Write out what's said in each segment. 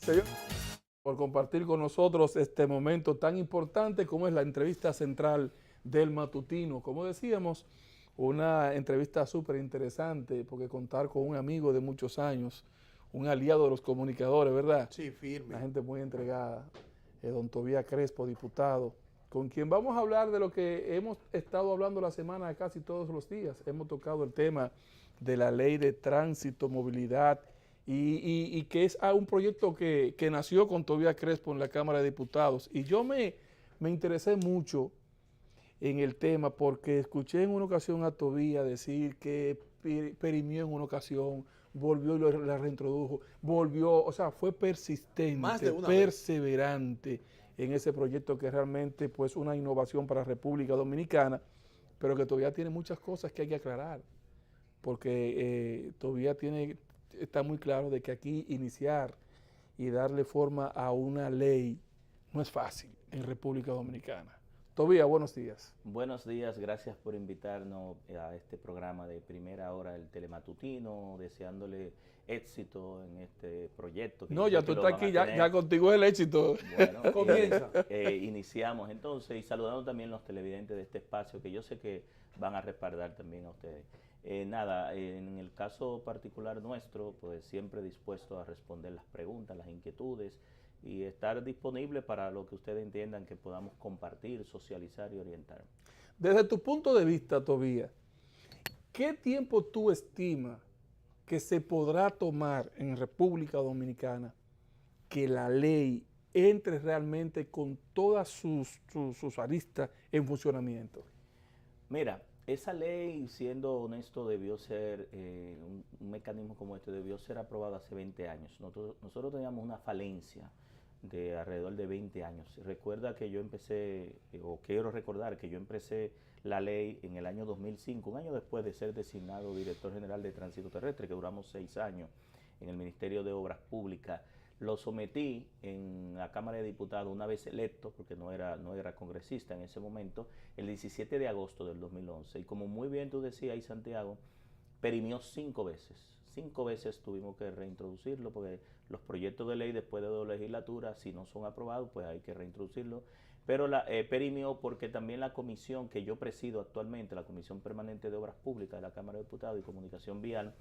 Señor, por compartir con nosotros este momento tan importante como es la entrevista central del matutino. Como decíamos, una entrevista súper interesante porque contar con un amigo de muchos años, un aliado de los comunicadores, ¿verdad? Sí, firme. Una gente muy entregada, don Tobías Crespo, diputado, con quien vamos a hablar de lo que hemos estado hablando la semana casi todos los días. Hemos tocado el tema de la ley de tránsito, movilidad, y que es un proyecto que nació con Tobías Crespo en la Cámara de Diputados. Y yo me interesé mucho en el tema porque escuché en una ocasión a Tobías decir que perimió en una ocasión, volvió y la reintrodujo, volvió, o sea, fue Más de persistente, una vez. perseverante en ese proyecto que realmente pues una innovación para la República Dominicana, pero que todavía tiene muchas cosas que hay que aclarar, porque todavía está muy claro de que aquí iniciar y darle forma a una ley no es fácil en República Dominicana. Tobías, buenos días. Buenos días, gracias por invitarnos a este programa de primera hora del Telematutino, deseándole éxito en este proyecto que No, yo ya sé tú que lo estás van a aquí, ya tener. contigo es el éxito. Bueno, Comienza. iniciamos entonces y saludando también los televidentes de este espacio que yo sé que van a respaldar también a ustedes. Nada, en el caso particular nuestro, pues siempre dispuesto a responder las preguntas, las inquietudes y estar disponible para lo que ustedes entiendan que podamos compartir, socializar y orientar. Desde tu punto de vista, Tobías, ¿qué tiempo tú estimas que se podrá tomar en República Dominicana que la ley entre realmente con todas sus aristas en funcionamiento? Mira, esa ley, siendo honesto, debió ser, un mecanismo como este debió ser aprobado hace 20 años. Nosotros teníamos una falencia de alrededor de 20 años. Recuerda que yo empecé, o quiero recordar que yo empecé la ley en el año 2005, un año después de ser designado director general de Tránsito Terrestre, que duramos 6 años en el Ministerio de Obras Públicas. Lo sometí en la Cámara de Diputados una vez electo, porque no era congresista en ese momento, el 17 de agosto del 2011. Y como muy bien tú decías ahí, Santiago, perimió 5 veces. 5 veces tuvimos que reintroducirlo porque los proyectos de ley después de 2 legislaturas, si no son aprobados, pues hay que reintroducirlo. Pero perimió porque también la comisión que yo presido actualmente, la Comisión Permanente de Obras Públicas de la Cámara de Diputados y Comunicación Vial,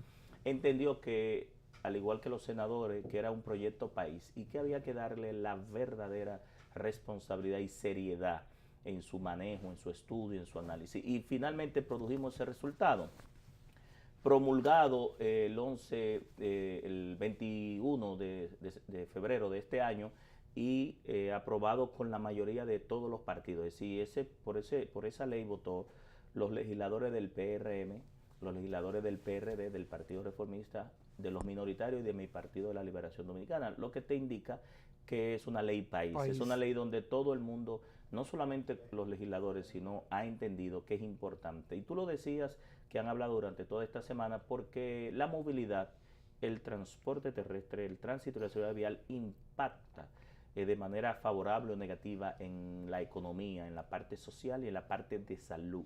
entendió que, al igual que los senadores, que era un proyecto país y que había que darle la verdadera responsabilidad y seriedad en su manejo, en su estudio, en su análisis. Y finalmente produjimos ese resultado promulgado el 21 de febrero de este año y aprobado con la mayoría de todos los partidos. Es decir, por esa ley votó los legisladores del PRM, los legisladores del PRD, del Partido Reformista, de los minoritarios y de mi Partido de la Liberación Dominicana, lo que te indica que es una ley país. Es una ley donde todo el mundo, no solamente los legisladores, sino ha entendido que es importante. Y tú lo decías, que han hablado durante toda esta semana, porque la movilidad, el transporte terrestre, el tránsito y la seguridad vial impacta de manera favorable o negativa en la economía, en la parte social y en la parte de salud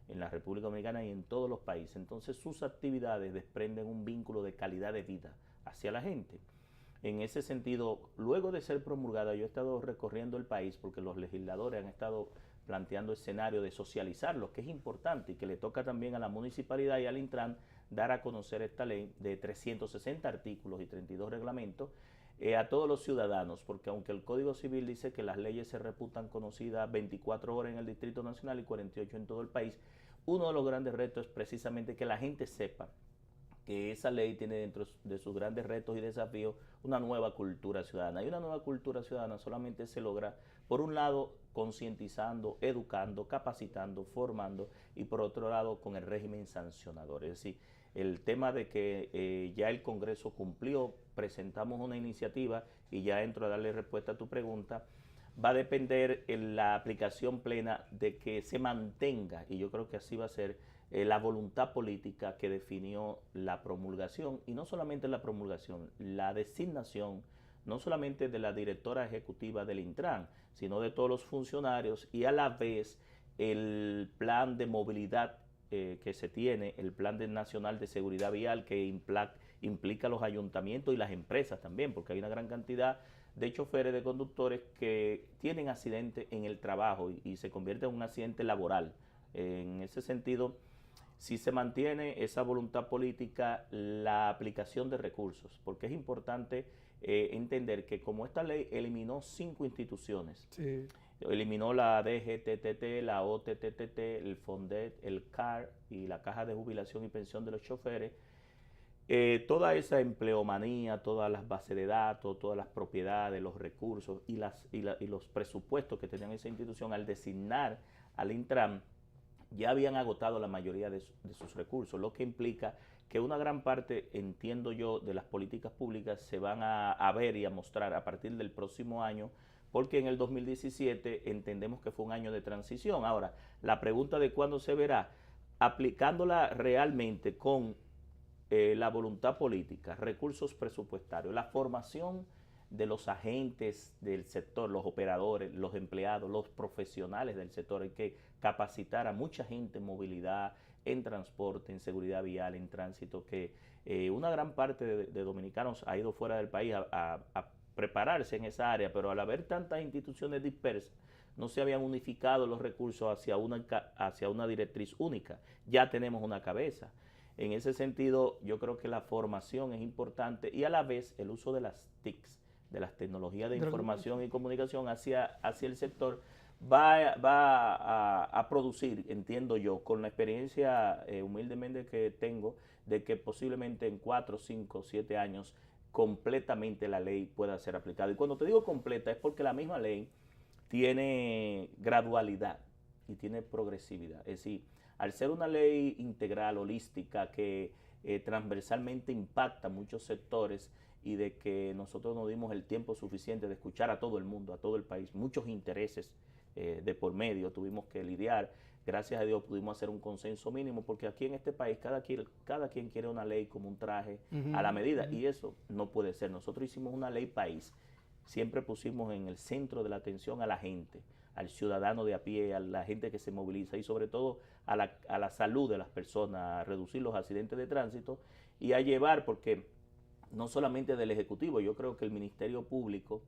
en la República Dominicana y en todos los países. Entonces sus actividades desprenden un vínculo de calidad de vida hacia la gente. En ese sentido, luego de ser promulgada, yo he estado recorriendo el país porque los legisladores han estado planteando escenario de socializarlo, que es importante y que le toca también a la municipalidad y al Intran dar a conocer esta ley de 360 artículos y 32 reglamentos a todos los ciudadanos, porque aunque el Código Civil dice que las leyes se reputan conocidas 24 horas en el Distrito Nacional y 48 en todo el país, uno de los grandes retos es precisamente que la gente sepa que esa ley tiene dentro de sus grandes retos y desafíos una nueva cultura ciudadana. Y una nueva cultura ciudadana solamente se logra, por un lado, concientizando, educando, capacitando, formando, y por otro lado, con el régimen sancionador. Es decir, el tema de que ya el Congreso cumplió, presentamos una iniciativa, y ya entro a darle respuesta a tu pregunta, va a depender en la aplicación plena de que se mantenga, y yo creo que así va a ser, la voluntad política que definió la promulgación, y no solamente la promulgación, la designación, no solamente de la directora ejecutiva del Intran, sino de todos los funcionarios, y a la vez el plan de movilidad que se tiene, el Plan Nacional de Seguridad Vial, que implica a los ayuntamientos y las empresas también, porque hay una gran cantidad de choferes, de conductores que tienen accidentes en el trabajo y se convierte en un accidente laboral. En ese sentido, si se mantiene esa voluntad política, la aplicación de recursos, porque es importante entender que como esta ley eliminó 5 instituciones, Sí. eliminó la DGTTT, la OTTT, el FONDET, el CAR y la Caja de Jubilación y Pensión de los Choferes, toda esa empleomanía, todas las bases de datos, todas las propiedades, los recursos y los presupuestos que tenían esa institución al designar al Intran, ya habían agotado la mayoría de sus recursos, lo que implica que una gran parte, entiendo yo, de las políticas públicas se van a ver y a mostrar a partir del próximo año, porque en el 2017 entendemos que fue un año de transición. Ahora, la pregunta de cuándo se verá, aplicándola realmente con la voluntad política, recursos presupuestarios, la formación de los agentes del sector, los operadores, los empleados, los profesionales del sector. Hay que capacitar a mucha gente en movilidad, en transporte, en seguridad vial, en tránsito, que una gran parte de dominicanos ha ido fuera del país a prepararse en esa área, pero al haber tantas instituciones dispersas, no se habían unificado los recursos hacia una directriz única. Ya tenemos una cabeza. En ese sentido, yo creo que la formación es importante y a la vez el uso de las TICs, de las tecnologías de información y comunicación hacia el sector, va a producir, entiendo yo, con la experiencia humildemente que tengo, de que posiblemente en 4, 5, 7 años completamente la ley pueda ser aplicada. Y cuando te digo completa es porque la misma ley tiene gradualidad y tiene progresividad. Es decir, al ser una ley integral, holística, que transversalmente impacta muchos sectores y de que nosotros nos dimos el tiempo suficiente de escuchar a todo el mundo, a todo el país, muchos intereses de por medio tuvimos que lidiar. Gracias a Dios pudimos hacer un consenso mínimo, porque aquí en este país cada quien quiere una ley como un traje a la medida, y eso no puede ser. Nosotros hicimos una ley país, siempre pusimos en el centro de la atención a la gente, al ciudadano de a pie, a la gente que se moviliza y sobre todo a la salud de las personas, a reducir los accidentes de tránsito y a llevar, porque no solamente del Ejecutivo, yo creo que el Ministerio Público,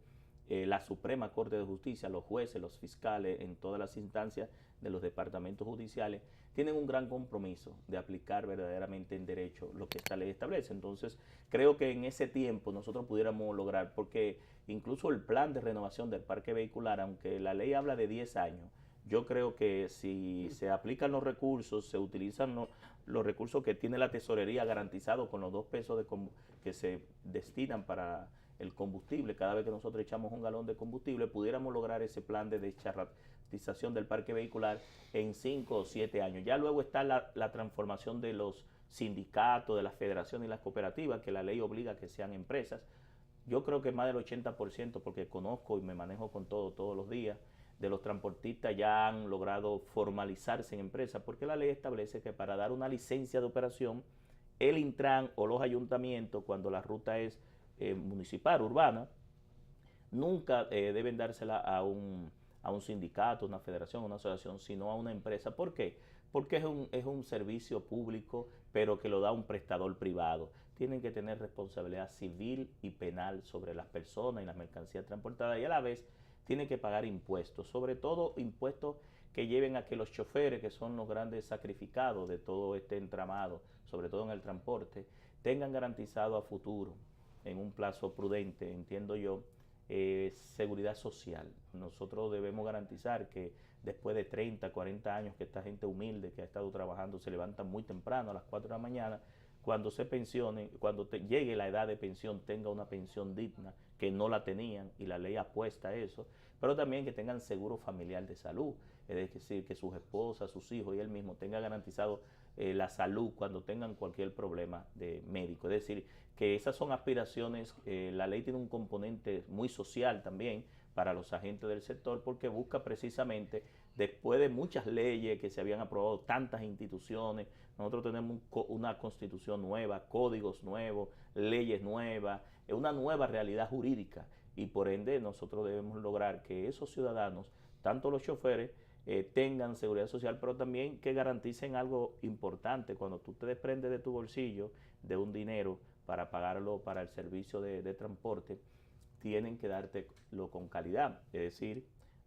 la Suprema Corte de Justicia, los jueces, los fiscales, en todas las instancias de los departamentos judiciales, tienen un gran compromiso de aplicar verdaderamente en derecho lo que esta ley establece. Entonces, creo que en ese tiempo nosotros pudiéramos lograr, porque incluso el plan de renovación del parque vehicular, aunque la ley habla de 10 años, yo creo que si se aplican los recursos, se utilizan los recursos que tiene la tesorería garantizados con los 2 pesos que se destinan para el combustible, cada vez que nosotros echamos un galón de combustible, pudiéramos lograr ese plan de descharratización del parque vehicular en 5 o 7 años. Ya luego está la transformación de los sindicatos, de las federaciones y las cooperativas, que la ley obliga a que sean empresas. Yo creo que más del 80%, porque conozco y me manejo con todos los días, de los transportistas ya han logrado formalizarse en empresas, porque la ley establece que para dar una licencia de operación, el Intran o los ayuntamientos, cuando la ruta es municipal, urbana, nunca deben dársela a un sindicato, una federación, una asociación, sino a una empresa. ¿Por qué? Porque es un servicio público, pero que lo da un prestador privado. Tienen que tener responsabilidad civil y penal sobre las personas y las mercancías transportadas, y a la vez tienen que pagar impuestos, sobre todo impuestos que lleven a que los choferes, que son los grandes sacrificados de todo este entramado, sobre todo en el transporte, tengan garantizado a futuro, en un plazo prudente, entiendo yo, seguridad social. Nosotros debemos garantizar que después de 30, 40 años que esta gente humilde que ha estado trabajando se levanta muy temprano a las 4 de la mañana, cuando se pensionen, cuando llegue la edad de pensión, tenga una pensión digna, que no la tenían, y la ley apuesta a eso, pero también que tengan seguro familiar de salud, es decir, que sus esposas, sus hijos y él mismo tengan garantizado la salud cuando tengan cualquier problema de médico. Es decir, que esas son aspiraciones. La ley tiene un componente muy social también para los agentes del sector, porque busca precisamente, después de muchas leyes que se habían aprobado, tantas instituciones, nosotros tenemos una constitución nueva, códigos nuevos, leyes nuevas, una nueva realidad jurídica, y por ende nosotros debemos lograr que esos ciudadanos, tanto los choferes tengan seguridad social, pero también que garanticen algo importante. Cuando tú te desprendes de tu bolsillo de un dinero para pagarlo para el servicio de transporte, tienen que dártelo con calidad, es decir,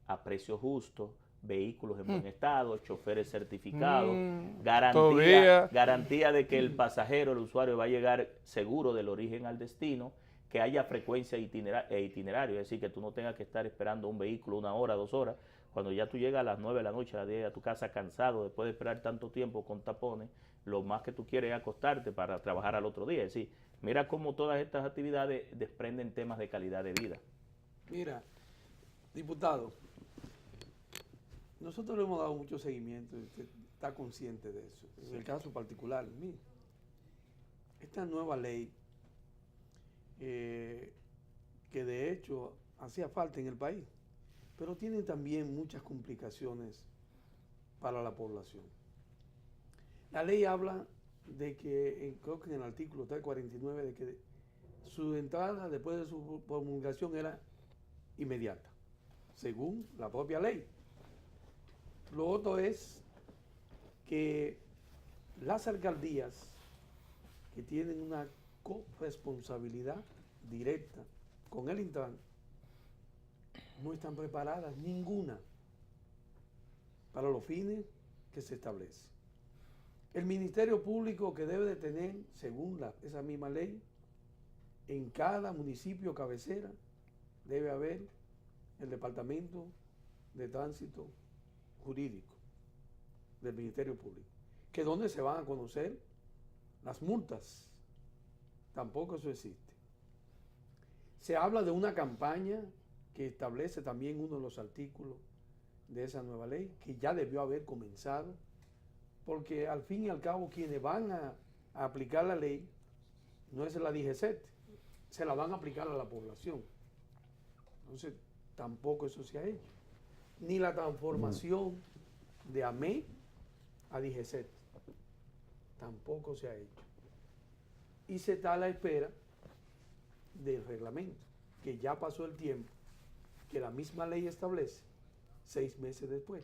a precio justo, vehículos en buen estado, choferes certificados, garantía de que el pasajero, el usuario, va a llegar seguro del origen al destino, que haya frecuencia e itinerario, es decir, que tú no tengas que estar esperando un vehículo 1 hora, 2 horas, cuando ya tú llegas a las 9 de la noche, a las 10 a tu casa cansado, después de esperar tanto tiempo con tapones, lo más que tú quieres es acostarte para trabajar al otro día. Es decir, mira cómo todas estas actividades desprenden temas de calidad de vida. Mira, diputado, nosotros le hemos dado mucho seguimiento y usted está consciente de eso. En el caso particular, mire, esta nueva ley, que de hecho hacía falta en el país, pero tiene también muchas complicaciones para la población. La ley habla de que, creo que en el artículo 349, de que su entrada después de su promulgación era inmediata, según la propia ley. Lo otro es que las alcaldías que tienen una corresponsabilidad directa con el Intran no están preparadas ninguna para los fines que se establecen. El Ministerio Público, que debe de tener, según esa misma ley, en cada municipio cabecera debe haber el Departamento de Tránsito Jurídico del Ministerio Público, que es donde se van a conocer las multas. Tampoco eso existe. Se habla de una campaña que establece también uno de los artículos de esa nueva ley, que ya debió haber comenzado, porque al fin y al cabo quienes van a aplicar la ley no es la DGCET, se la van a aplicar a la población. Entonces, tampoco eso se ha hecho. Ni la transformación de AME a DGCET, tampoco se ha hecho. Y se está a la espera del reglamento, que ya pasó el tiempo que la misma ley establece 6 meses después.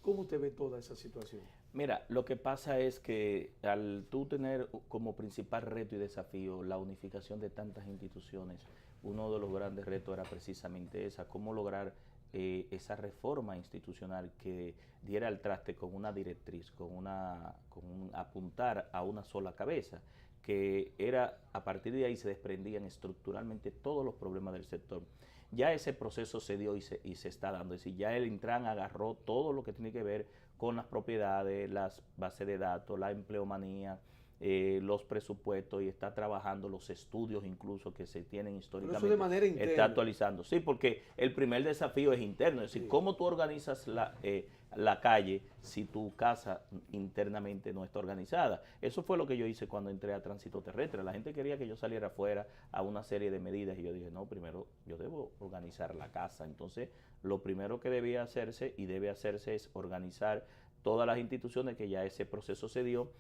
¿Cómo usted ve toda esa situación? Mira, lo que pasa es que al tú tener como principal reto y desafío la unificación de tantas instituciones, uno de los grandes retos era precisamente esa, cómo lograr esa reforma institucional que diera el traste con una directriz, con apuntar a una sola cabeza, que era, a partir de ahí se desprendían estructuralmente todos los problemas del sector. Ya ese proceso se dio y se está dando, es decir, ya el Intran agarró todo lo que tiene que ver con las propiedades, las bases de datos, la empleomanía, los presupuestos, y está trabajando los estudios incluso que se tienen históricamente. Pero eso de manera interna. Está actualizando, sí, porque el primer desafío es interno, es decir, cómo tú organizas la calle si tu casa internamente no está organizada. Eso fue lo que yo hice cuando entré a Tránsito Terrestre. La gente quería que yo saliera afuera a una serie de medidas y yo dije, no, primero yo debo organizar la casa. Entonces, lo primero que debía hacerse y debe hacerse es todas las instituciones, que ya ese proceso se dio.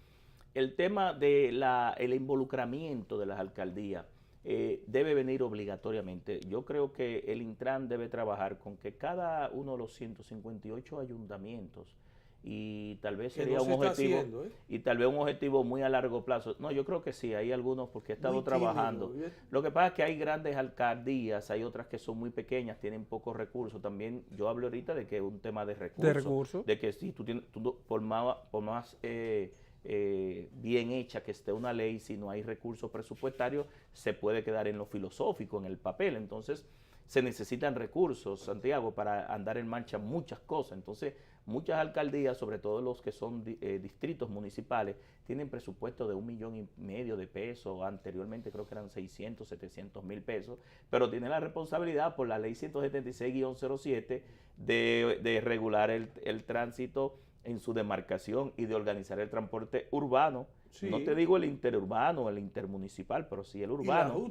El tema del involucramiento de las alcaldías debe venir obligatoriamente. Yo creo que el Intran debe trabajar con que cada uno de los 158 ayuntamientos, y tal vez sería un objetivo haciendo, y tal vez un objetivo muy a largo plazo. No, yo creo que sí, hay algunos, porque he estado trabajando. Lo que pasa es que hay grandes alcaldías, hay otras que son muy pequeñas, tienen pocos recursos. También yo hablo ahorita de que es un tema de recursos. De que si tú tienes, por más bien hecha que esté una ley, si no hay recursos presupuestarios, se puede quedar en lo filosófico, en el papel. Entonces, se necesitan recursos, Santiago, para andar en marcha muchas cosas. Entonces, muchas alcaldías, sobre todo los que son distritos municipales, tienen presupuesto de 1,5 millones de pesos. Anteriormente creo que eran 600, 700 mil pesos, pero tienen la responsabilidad por la ley 176-07 de regular el tránsito en su demarcación y de organizar el transporte urbano. Sí. No te digo el interurbano, el intermunicipal, pero sí el urbano.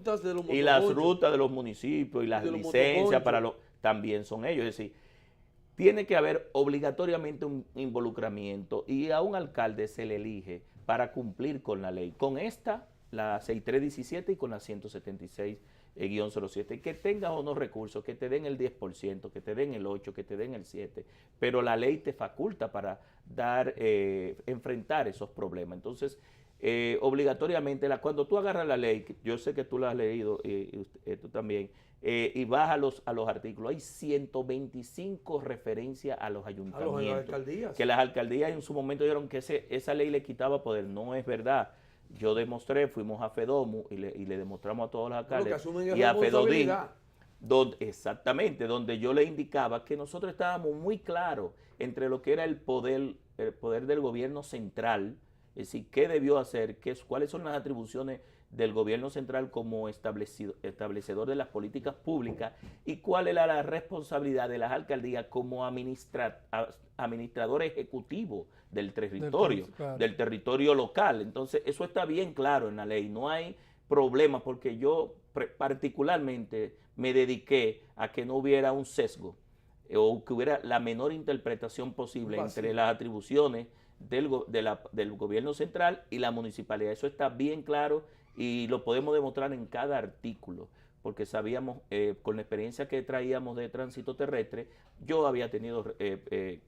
Y las rutas de los municipios y las licencias también son ellos. Es decir, tiene que haber obligatoriamente un involucramiento, y a un alcalde se le elige para cumplir con la ley, con esta, la 6317, y con la 176 07, que tengas unos recursos, que te den el 10%, que te den el 8%, que te den el 7%, pero la ley te faculta para enfrentar esos problemas. Entonces, obligatoriamente, cuando tú agarras la ley, yo sé que tú la has leído, tú también, y vas a los artículos, hay 125 referencias a los ayuntamientos. A las alcaldías. Que las alcaldías en su momento dijeron que esa ley le quitaba poder. No es verdad. Yo demostré, fuimos a FEDOMU y le demostramos a todos los alcaldes y a FEDODIN, exactamente, donde yo le indicaba que nosotros estábamos muy claros entre lo que era el poder del gobierno central, es decir, qué debió hacer, cuáles son las atribuciones del gobierno central como establecedor de las políticas públicas y cuál era la responsabilidad de las alcaldías como administrador ejecutivo del territorio, del territorio local. Entonces, eso está bien claro en la ley, no hay problema, porque yo particularmente me dediqué a que no hubiera un sesgo o que hubiera la menor interpretación posible entre las atribuciones del gobierno central y la municipalidad. Eso está bien claro y lo podemos demostrar en cada artículo, porque sabíamos, con la experiencia que traíamos de tránsito terrestre, yo había tenido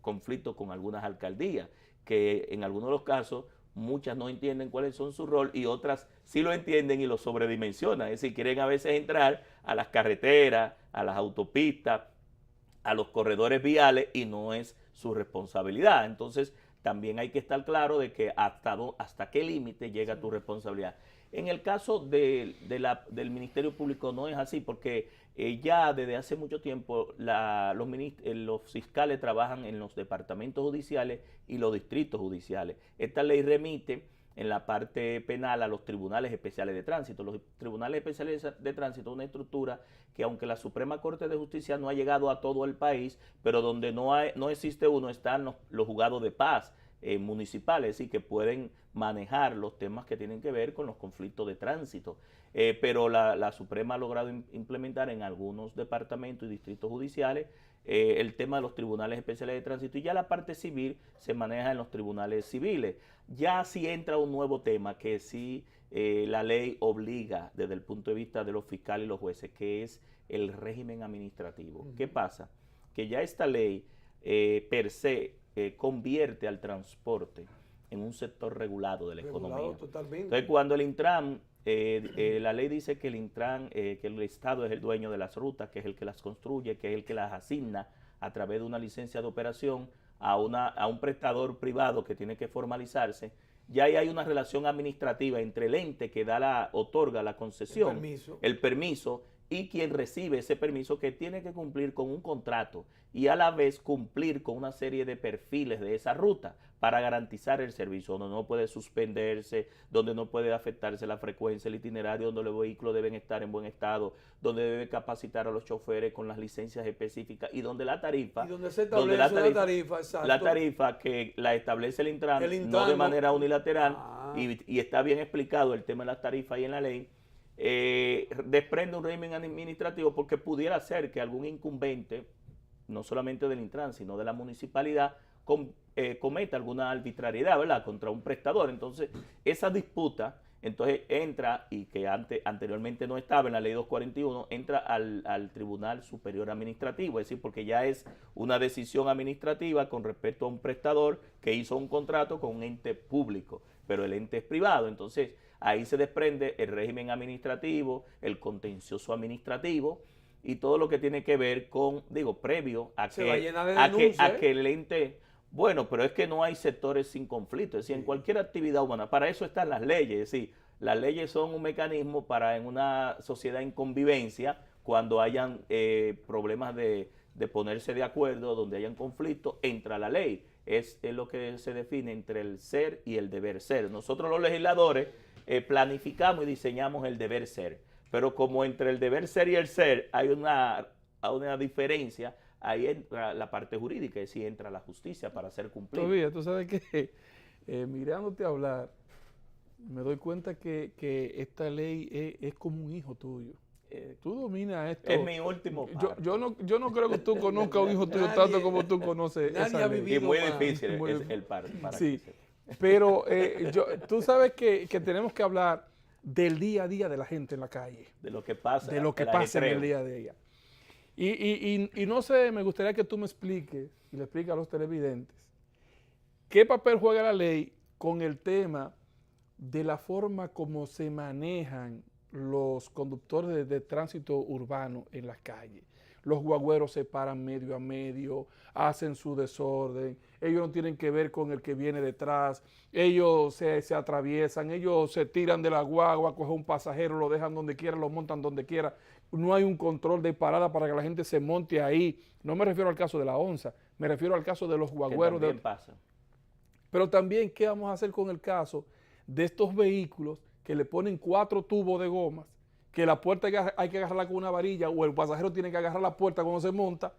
conflictos con algunas alcaldías, que en algunos de los casos muchas no entienden cuáles son su rol y otras sí lo entienden y lo sobredimensionan. Es decir, quieren a veces entrar a las carreteras, a las autopistas, a los corredores viales y no es su responsabilidad. Entonces, también hay que estar claro de que hasta qué límite llega tu responsabilidad. En el caso del Ministerio Público no es así, porque ya desde hace mucho tiempo los fiscales trabajan en los departamentos judiciales y los distritos judiciales. Esta ley remite en la parte penal a los tribunales especiales de tránsito. Los tribunales especiales de tránsito es una estructura que, aunque la Suprema Corte de Justicia no ha llegado a todo el país, pero donde no existe uno, están los juzgados de paz municipales, es decir, que pueden manejar los temas que tienen que ver con los conflictos de tránsito. Pero la Suprema ha logrado implementar en algunos departamentos y distritos judiciales el tema de los tribunales especiales de tránsito, y ya la parte civil se maneja en los tribunales civiles. Ya sí entra un nuevo tema que sí la ley obliga desde el punto de vista de los fiscales y los jueces, que es el régimen administrativo. ¿Qué pasa? Que ya esta ley per se convierte al transporte en un sector regulado de la economía. Totalmente. Entonces, cuando el Intran, la ley dice que el Intran, que el Estado es el dueño de las rutas, que es el que las construye, que es el que las asigna a través de una licencia de operación a un prestador privado que tiene que formalizarse, ya ahí hay una relación administrativa entre el ente que otorga la concesión, el permiso, y quien recibe ese permiso, que tiene que cumplir con un contrato y a la vez cumplir con una serie de perfiles de esa ruta para garantizar el servicio, donde no puede suspenderse, donde no puede afectarse la frecuencia, el itinerario, donde los vehículos deben estar en buen estado, donde debe capacitar a los choferes con las licencias específicas y donde la tarifa, y donde se establece la tarifa que la establece el Intran no de manera unilateral, y está bien explicado el tema de las tarifas ahí en la ley. Desprende un régimen administrativo, porque pudiera ser que algún incumbente, no solamente del Intran, sino de la municipalidad, cometa alguna arbitrariedad, ¿verdad?, contra un prestador. Entonces, esa disputa, entonces entra, y que anteriormente no estaba en la ley 241, entra al Tribunal Superior Administrativo, es decir, porque ya es una decisión administrativa con respecto a un prestador que hizo un contrato con un ente público, pero el ente es privado. Entonces, ahí se desprende el régimen administrativo, el contencioso administrativo y todo lo que tiene que ver con, previo a que el ente... Bueno, pero es que no hay sectores sin conflicto, es decir, en cualquier actividad humana, para eso están las leyes, es decir, las leyes son un mecanismo para, en una sociedad en convivencia, cuando hayan problemas de ponerse de acuerdo, donde hayan conflictos, entra la ley. Es lo que se define entre el ser y el deber ser. Nosotros los legisladores planificamos y diseñamos el deber ser, pero como entre el deber ser y el ser hay una diferencia, ahí entra la parte jurídica, es decir, entra la justicia para hacer cumplir. Todavía, tú sabes que mirándote hablar, me doy cuenta que esta ley es como un hijo tuyo. Tú dominas esto. Es mi último parto. Yo no creo que tú conozcas a un hijo tuyo tanto como tú conoces esa ley. Y muy difícil es el parto. Sí, pero tú sabes que tenemos que hablar del día a día de la gente en la calle. De lo que pasa. De lo que pasa en el día a día. Y no sé, me gustaría que tú me expliques, y le expliques a los televidentes, qué papel juega la ley con el tema de la forma como se manejan los conductores de tránsito urbano en las calles. Los guagüeros se paran medio a medio, hacen su desorden, ellos no tienen que ver con el que viene detrás, ellos se atraviesan, ellos se tiran de la guagua, cogen un pasajero, lo dejan donde quiera, lo montan donde quiera. No hay un control de parada para que la gente se monte ahí. No me refiero al caso de la onza, me refiero al caso de los guagüeros. Que también pasa. Pero también, ¿qué vamos a hacer con el caso de estos vehículos que le ponen 4 tubos de gomas, que la puerta hay que agarrarla con una varilla o el pasajero tiene que agarrar la puerta cuando se monta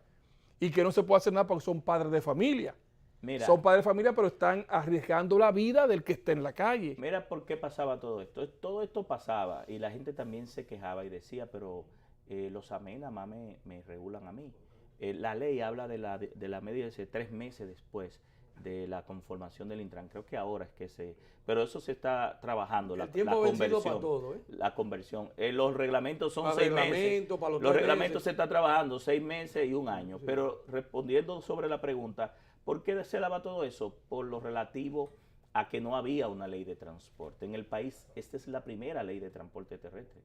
y que no se puede hacer nada porque son padres de familia? Mira, son padres de familia, pero están arriesgando la vida del que está en la calle. Mira por qué pasaba todo esto. Todo esto pasaba y la gente también se quejaba y decía, pero los AME nada más me regulan a mí. La ley habla de la medida de 3 meses después de la conformación del Intran. Creo que ahora es que pero eso se está trabajando. El tiempo vencido para todo, La conversión. Los reglamentos son 6 meses. Los reglamentos se está trabajando 6 meses y 1 año. Sí. Pero respondiendo sobre la pregunta, ¿por qué se daba todo eso? Por lo relativo a que no había una ley de transporte. En el país, esta es la primera ley de transporte terrestre.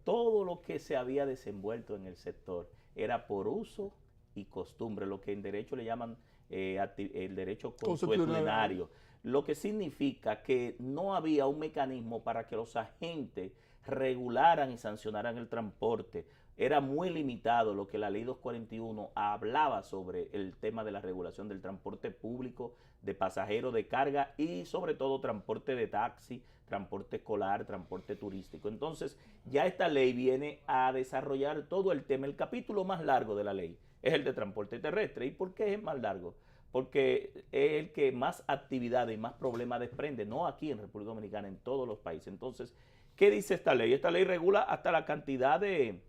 Todo lo que se había desenvuelto en el sector era por uso y costumbre, lo que en derecho le llaman el derecho consuetudinario, lo que significa que no había un mecanismo para que los agentes regularan y sancionaran el transporte. Era muy limitado lo que la ley 241 hablaba sobre el tema de la regulación del transporte público, de pasajeros, de carga y sobre todo transporte de taxi, transporte escolar, transporte turístico. Entonces ya esta ley viene a desarrollar todo el tema. El capítulo más largo de la ley es el de transporte terrestre. ¿Y por qué es más largo? Porque es el que más actividades y más problemas desprende, no aquí en República Dominicana, en todos los países. Entonces, ¿qué dice esta ley? Esta ley regula hasta la cantidad de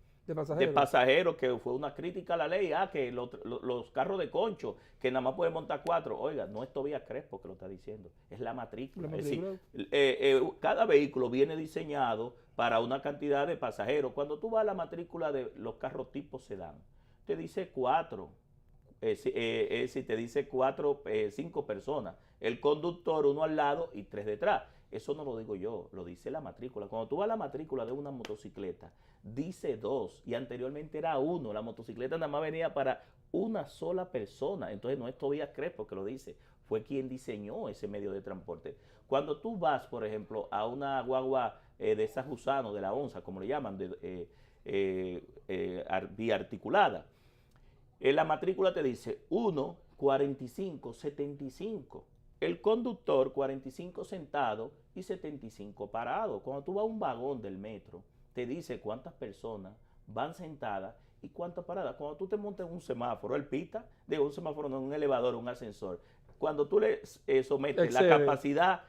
pasajeros, que fue una crítica a la ley, que los carros de concho, que nada más pueden montar 4. Oiga, no es Tobías Crespo que lo está diciendo, es la matrícula. Es decir, cada vehículo viene diseñado para una cantidad de pasajeros. Cuando tú vas a la matrícula de los carros tipo sedán, te dice 4. Si te dice 5 personas, el conductor, 1 al lado y 3 detrás. Eso no lo digo yo, lo dice la matrícula. Cuando tú vas a la matrícula de una motocicleta, dice 2 y anteriormente era 1. La motocicleta nada más venía para una sola persona. Entonces no es Tobías Crespo que lo dice, fue quien diseñó ese medio de transporte. Cuando tú vas, por ejemplo, a una guagua de esas gusanos, de la onza, como le llaman, biarticulada, la matrícula te dice 1, 45, 75. El conductor 45 sentado y 75 parado. Cuando tú vas a un vagón del metro, te dice cuántas personas van sentadas y cuántas paradas. Cuando tú te montas en un semáforo, el pita, un semáforo no, un elevador, un ascensor. Cuando tú le sometes la capacidad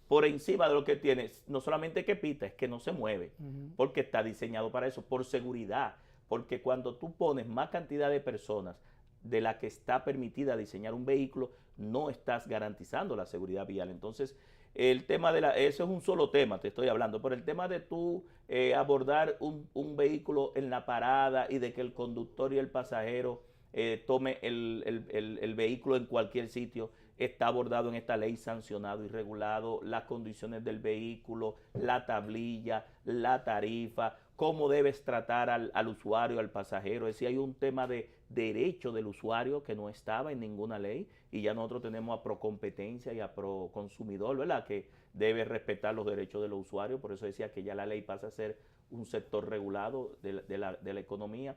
por encima de lo que tienes, no solamente que pita, es que no se mueve, porque está diseñado para eso, por seguridad. Porque cuando tú pones más cantidad de personas de la que está permitida diseñar un vehículo, no estás garantizando la seguridad vial. Entonces, el tema eso es un solo tema, te estoy hablando, pero el tema de tú abordar un vehículo en la parada y de que el conductor y el pasajero tome el vehículo en cualquier sitio, está abordado en esta ley, sancionado y regulado, las condiciones del vehículo, la tablilla, la tarifa, cómo debes tratar al usuario, al pasajero. Es decir, hay un tema de derecho del usuario que no estaba en ninguna ley y ya nosotros tenemos a Procompetencia y a Proconsumidor, ¿verdad?, que debe respetar los derechos de los usuarios. Por eso decía que ya la ley pasa a ser un sector regulado de la economía.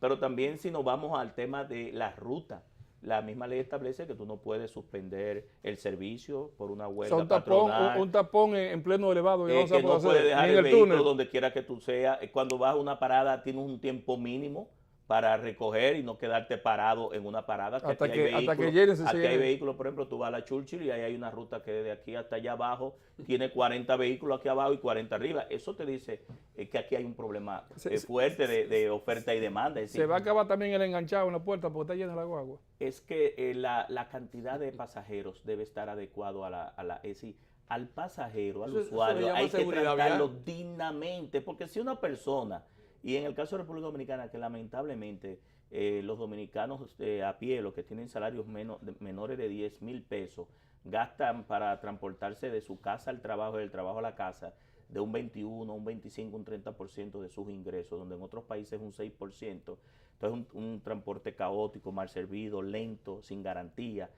Pero también si nos vamos al tema de la ruta, la misma ley establece que tú no puedes suspender el servicio por una huelga patronal. Un tapón en pleno elevado. Que no puedes dejar el vehículo donde quiera que tú seas. Cuando vas a una parada tienes un tiempo mínimo para recoger y no quedarte parado en una parada. Hasta que llenes. Aquí hay vehículos, por ejemplo, tú vas a la Churchill y ahí hay una ruta que desde aquí hasta allá abajo tiene 40 vehículos aquí abajo y 40 arriba. Eso te dice que aquí hay un problema fuerte de oferta y demanda. Es decir, se va a acabar también el enganchado en la puerta porque está llena la guagua. Es que la cantidad de pasajeros debe estar adecuado es decir, al pasajero, al Eso se usuario, llama hay que seguridad tratarlo vial. dignamente, porque si una persona, y en el caso de República Dominicana, que lamentablemente los dominicanos a pie, los que tienen salarios menores de 10,000 pesos, gastan para transportarse de su casa al trabajo y del trabajo a la casa de un 21, un 25, un 30% de sus ingresos, donde en otros países un 6%. Entonces un transporte caótico, mal servido, lento, sin garantía.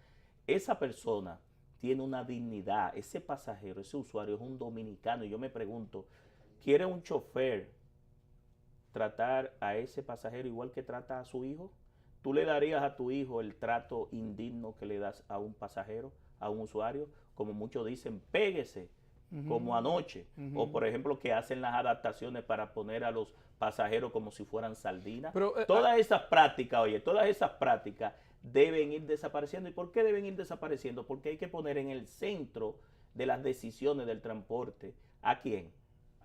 Esa persona tiene una dignidad, ese pasajero, ese usuario es un dominicano, y yo me pregunto, ¿quiere un chofer tratar a ese pasajero igual que trata a su hijo? ¿Tú le darías a tu hijo el trato indigno que le das a un pasajero, a un usuario? Como muchos dicen, péguese, como anoche. O por ejemplo, que hacen las adaptaciones para poner a los pasajeros como si fueran sardinas. Pero, Todas esas prácticas, oye, todas esas prácticas deben ir desapareciendo. ¿Y por qué deben ir desapareciendo? Porque hay que poner en el centro de las decisiones del transporte, ¿a quién?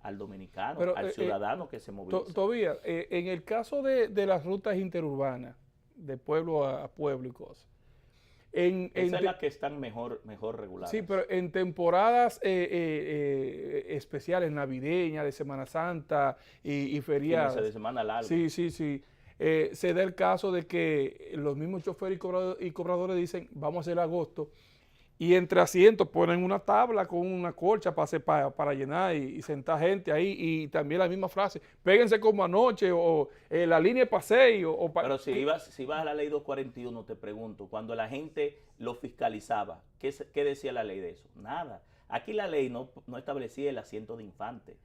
Al dominicano, pero, al ciudadano que se moviliza. Todavía, en el caso de las rutas interurbanas, de pueblo a pueblo y cosas, Esa es la que están mejor reguladas. sí, pero en temporadas especiales, navideñas, de Semana Santa y feriadas. Fines de semana largo. Sí, sí, sí. Se da el caso de que los mismos choferes y cobradores dicen, vamos a hacer agosto, y entre asientos ponen una tabla con una colcha para llenar y sentar gente ahí, y también la misma frase, péguense como anoche, o la línea de paseo. Pero si ibas a la ley 241, te pregunto, cuando la gente lo fiscalizaba, ¿qué decía la ley de eso? Nada. Aquí la ley no establecía el asiento de infante,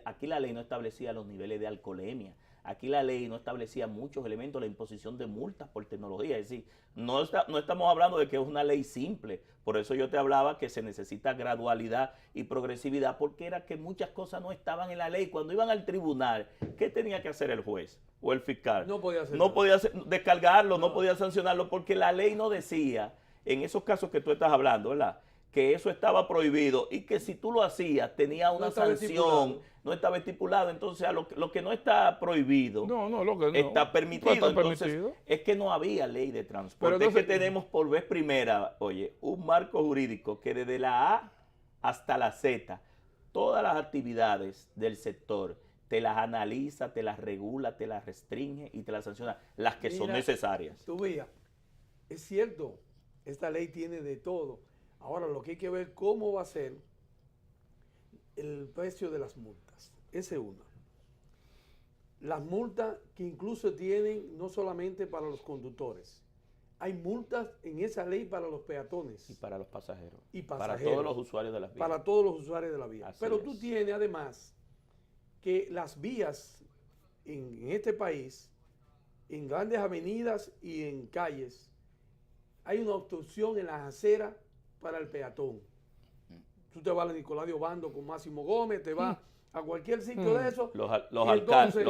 aquí la ley no establecía los niveles de alcoholemia, aquí la ley no establecía muchos elementos, la imposición de multas por tecnología, es decir, no estamos hablando de que es una ley simple, por eso yo te hablaba que se necesita gradualidad y progresividad, porque era que muchas cosas no estaban en la ley. Cuando iban al tribunal, ¿qué tenía que hacer el juez o el fiscal? No podía hacer no podía descargarlo, no podía sancionarlo, porque la ley no decía, en esos casos que tú estás hablando, ¿verdad?, que eso estaba prohibido y que si tú lo hacías tenía una sanción, no estaba estipulado. Entonces, a lo que no está prohibido está permitido. Entonces, es que no había ley de transporte. Pero entonces, es que tenemos por vez primera, oye, un marco jurídico que desde la A hasta la Z, todas las actividades del sector, te las analiza, te las regula, te las restringe y te las sanciona, las que son necesarias. Tú veas, es cierto, esta ley tiene de todo. Ahora lo que hay que ver cómo va a ser el precio de las multas. Esa es una. Las multas que incluso tienen no solamente para los conductores. Hay multas en esa ley para los peatones. Y para los pasajeros. Y pasajeros. Para todos los usuarios de las vías. Para todos los usuarios de la vía. Así Pero es. tú tienes además que las vías en este país, en grandes avenidas y en calles, hay una obstrucción en las aceras para el peatón. Tú te vas a la Nicolás de Obando con Máximo Gómez, te vas a cualquier sitio de eso. Los alcaldes.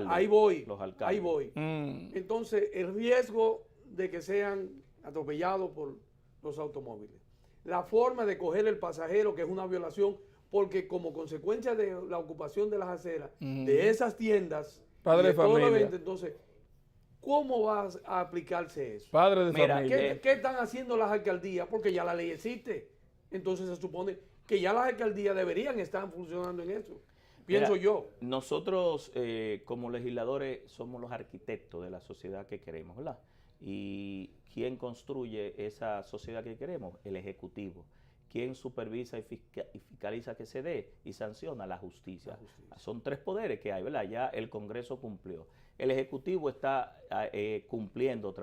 Ahí voy. Los alcaldes. Ahí voy. Entonces, el riesgo de que sean atropellados por los automóviles. La forma de coger el pasajero, que es una violación, porque como consecuencia de la ocupación de las aceras, de esas tiendas, padre de familia. Entonces, ¿cómo va a aplicarse eso? Padre de familia. ¿Qué están haciendo las alcaldías? Porque ya la ley existe. Entonces se supone que ya las alcaldías deberían estar funcionando en eso. Pienso yo. Nosotros como legisladores somos los arquitectos de la sociedad que queremos, ¿verdad? ¿Y quién construye esa sociedad que queremos? El Ejecutivo. ¿Quién supervisa y fiscaliza que se dé y sanciona? La justicia. Son tres poderes que hay, ¿verdad? Ya el Congreso cumplió. El Ejecutivo está cumpliendo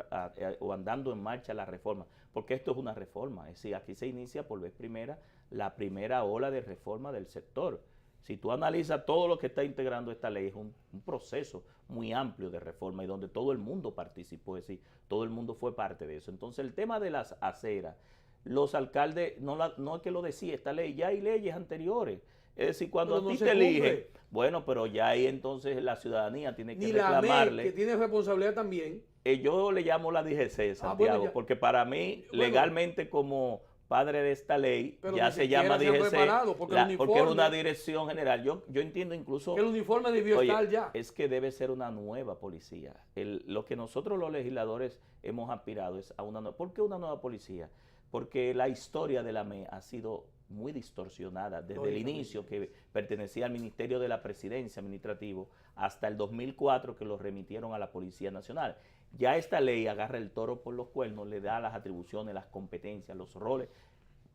o andando en marcha la reforma, porque esto es una reforma. Es decir, aquí se inicia por vez primera la primera ola de reforma del sector. Si tú analizas todo lo que está integrando esta ley, es un proceso muy amplio de reforma y donde todo el mundo participó, es decir, todo el mundo fue parte de eso. Entonces, el tema de las aceras, los alcaldes, no es que lo decía esta ley, ya hay leyes anteriores. Es decir, cuando a ti te eligen, bueno, pero ya ahí entonces la ciudadanía tiene que reclamarle. Que tiene responsabilidad también. Yo le llamo la DGC, Santiago, porque para mí, legalmente como padre de esta ley, ya se llama DGC, porque es una dirección general. Yo entiendo incluso que el uniforme debió estar ya. Es que debe ser una nueva policía. Lo que nosotros los legisladores hemos aspirado es a una nueva. ¿Por qué una nueva policía? Porque la historia de la ME ha sido muy distorsionada desde el inicio, que pertenecía al Ministerio de la Presidencia Administrativo, hasta el 2004 que lo remitieron a la Policía Nacional. Ya esta ley agarra el toro por los cuernos, le da las atribuciones, las competencias, los roles,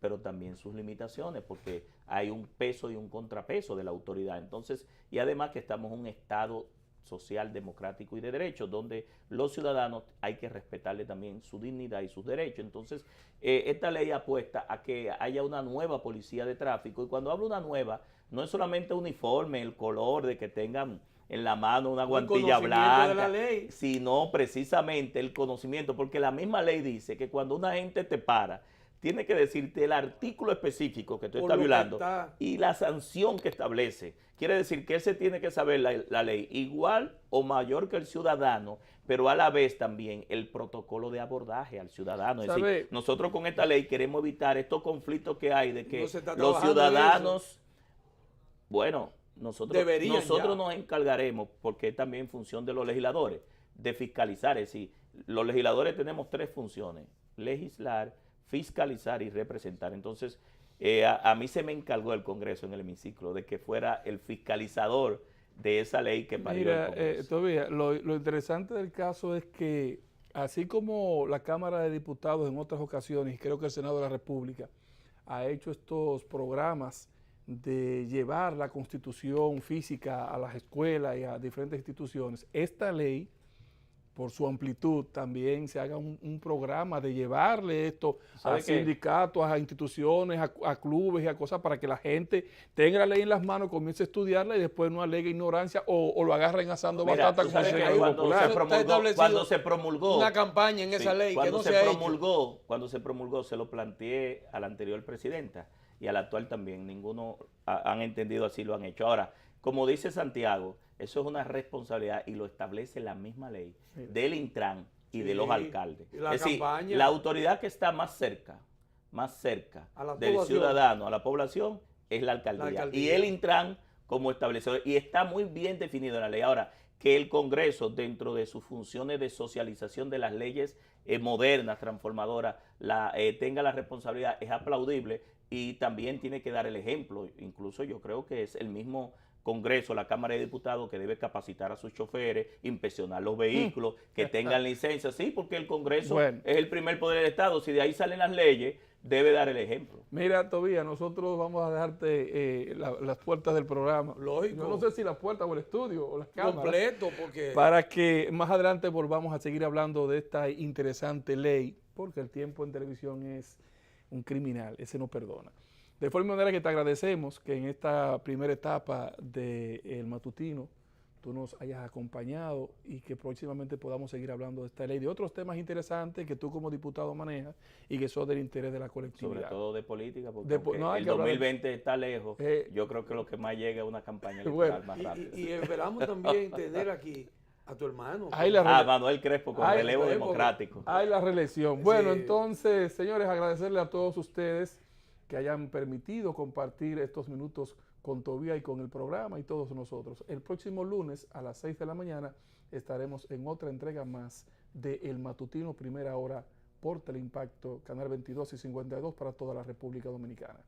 pero también sus limitaciones, porque hay un peso y un contrapeso de la autoridad. Entonces, y además que estamos en un Estado social, democrático y de derechos, donde los ciudadanos hay que respetarle también su dignidad y sus derechos. Entonces, esta ley apuesta a que haya una nueva policía de tráfico, y cuando hablo una nueva, no es solamente uniforme, el color, de que tengan en la mano una guantilla blanca, de la ley, sino precisamente el conocimiento, porque la misma ley dice que cuando una gente te para, tiene que decirte el artículo específico que tú estás violando y la sanción que establece. Quiere decir que él se tiene que saber la ley igual o mayor que el ciudadano, pero a la vez también el protocolo de abordaje al ciudadano. Es decir, nosotros con esta ley queremos evitar estos conflictos que hay de que los ciudadanos, bueno, nosotros nos encargaremos, porque es también función de los legisladores, de fiscalizar. Es decir, los legisladores tenemos 3 funciones: legislar, fiscalizar y representar. Entonces, a mí se me encargó el Congreso en el hemiciclo de que fuera el fiscalizador de esa ley que parió el Congreso. Todavía, lo interesante del caso es que, así como la Cámara de Diputados en otras ocasiones, y creo que el Senado de la República, ha hecho estos programas de llevar la Constitución física a las escuelas y a diferentes instituciones, esta ley, por su amplitud, también se haga un programa de llevarle esto a sindicatos, a instituciones, a clubes y a cosas, para que la gente tenga la ley en las manos, comience a estudiarla y después no alegue ignorancia o lo agarren asando batata como se cuando se promulgó una campaña en esa ley que no se ha hecho. Cuando se promulgó, se lo planteé a la anterior presidenta y al actual también. Ninguno han entendido así, lo han hecho. Ahora, como dice Santiago, eso es una responsabilidad y lo establece la misma ley del Intran y de los alcaldes. Es decir, la autoridad que está más cerca del ciudadano, a la población, es la alcaldía. Y el Intran como establecedor. Y está muy bien definido en la ley. Ahora, que el Congreso, dentro de sus funciones de socialización de las leyes modernas, transformadoras, tenga la responsabilidad, es aplaudible, y también tiene que dar el ejemplo. Incluso yo creo que es el mismo Congreso, la Cámara de Diputados, que debe capacitar a sus choferes, inspeccionar los vehículos, que tengan licencia. Sí, porque el Congreso es el primer poder del Estado. Si de ahí salen las leyes, debe dar el ejemplo. Mira, Tobías, nosotros vamos a dejarte las puertas del programa. Lógico. Yo no sé si las puertas o el estudio o las cámaras. Completo, porque... Para que más adelante volvamos a seguir hablando de esta interesante ley, porque el tiempo en televisión es un criminal, ese no perdona. De forma manera que te agradecemos que en esta primera etapa del matutino tú nos hayas acompañado y que próximamente podamos seguir hablando de esta ley, de otros temas interesantes que tú como diputado manejas y que son del interés de la colectividad. Sobre todo de política, porque el 2020 está lejos. Yo creo que lo que más llega es una campaña electoral más rápida. Y esperamos también tener aquí a tu hermano. Manuel Crespo, con relevo democrático. Hay la reelección. Bueno, entonces, señores, agradecerle a todos ustedes que hayan permitido compartir estos minutos con Tobías y con el programa y todos nosotros. El próximo lunes a las 6 de la mañana estaremos en otra entrega más de El Matutino Primera Hora por Teleimpacto, Canal 22 y 52 para toda la República Dominicana.